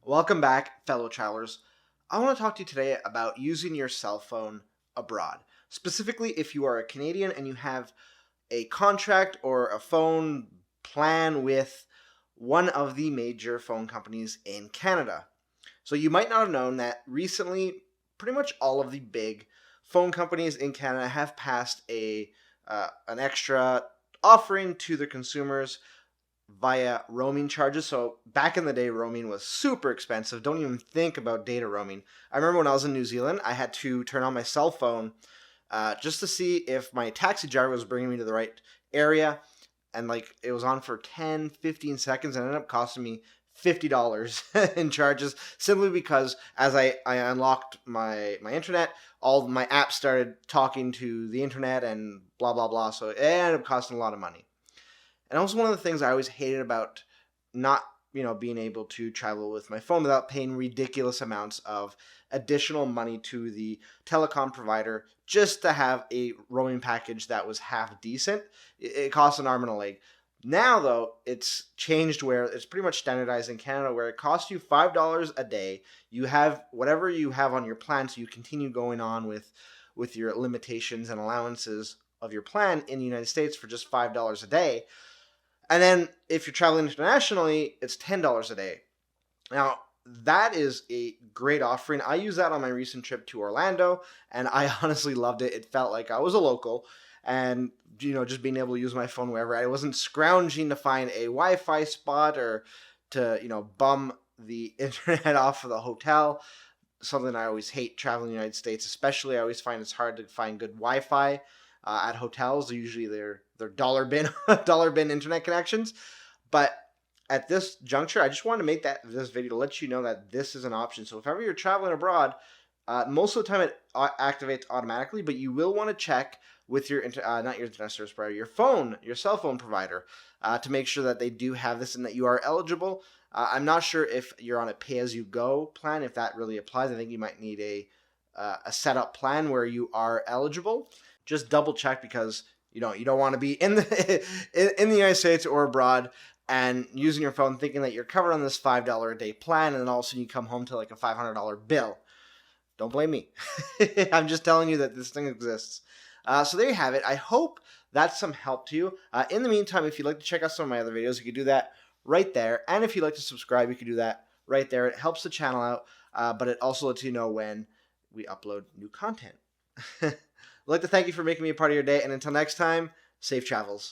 Welcome back, fellow travelers. I want to talk to you today about using your cell phone abroad. Specifically, if you are a Canadian and you have a contract or a phone plan with one of the major phone companies in Canada. So you might not have known that recently, pretty much all of the big phone companies in Canada have passed an extra offering to their consumers via roaming charges. So back in the day, roaming was super expensive. Don't even think about data roaming. I remember when I was in New Zealand, I had to turn on my cell phone just to see if my taxi driver was bringing me to the right area. And like it was on for 10, 15 seconds and it ended up costing me $50 in charges simply because as I unlocked my internet, all my apps started talking to the internet and blah, blah, blah. So it ended up costing a lot of money. And also one of the things I always hated about not, being able to travel with my phone without paying ridiculous amounts of additional money to the telecom provider just to have a roaming package that was half decent. It costs an arm and a leg. Now, though, it's changed where it's pretty much standardized in Canada where it costs you $5 a day. You have whatever you have on your plan, so you continue going on with your limitations and allowances of your plan in the United States for just $5 a day. And then if you're traveling internationally, it's $10 a day. Now, that is a great offering. I used that on my recent trip to Orlando, and I honestly loved it. It felt like I was a local, and just being able to use my phone wherever. I wasn't scrounging to find a Wi-Fi spot or to bum the internet off of the hotel. Something I always hate traveling in the United States, especially. I always find it's hard to find good Wi-Fi at hotels. Usually they're dollar bin internet connections. But at this juncture, I just wanted to make this video to let you know that this is an option. So if ever you're traveling abroad, most of the time it activates automatically, but you will want to check with your not your internet service provider, your cell phone provider, to make sure that they do have this and that you are eligible. I'm not sure if you're on a pay-as-you-go plan, if that really applies. I think you might need a setup plan where you are eligible. Just double check because you don't want to be in the in the United States or abroad and using your phone thinking that you're covered on this $5 a day plan, and then all of a sudden you come home to like a $500 bill. Don't blame me. I'm just telling you that this thing exists. So there you have it. I hope that's some help to you. In the meantime, if you'd like to check out some of my other videos, you can do that right there. And if you'd like to subscribe, you can do that right there. It helps the channel out, but it also lets you know when we upload new content. I'd like to thank you for making me a part of your day, and until next time, safe travels.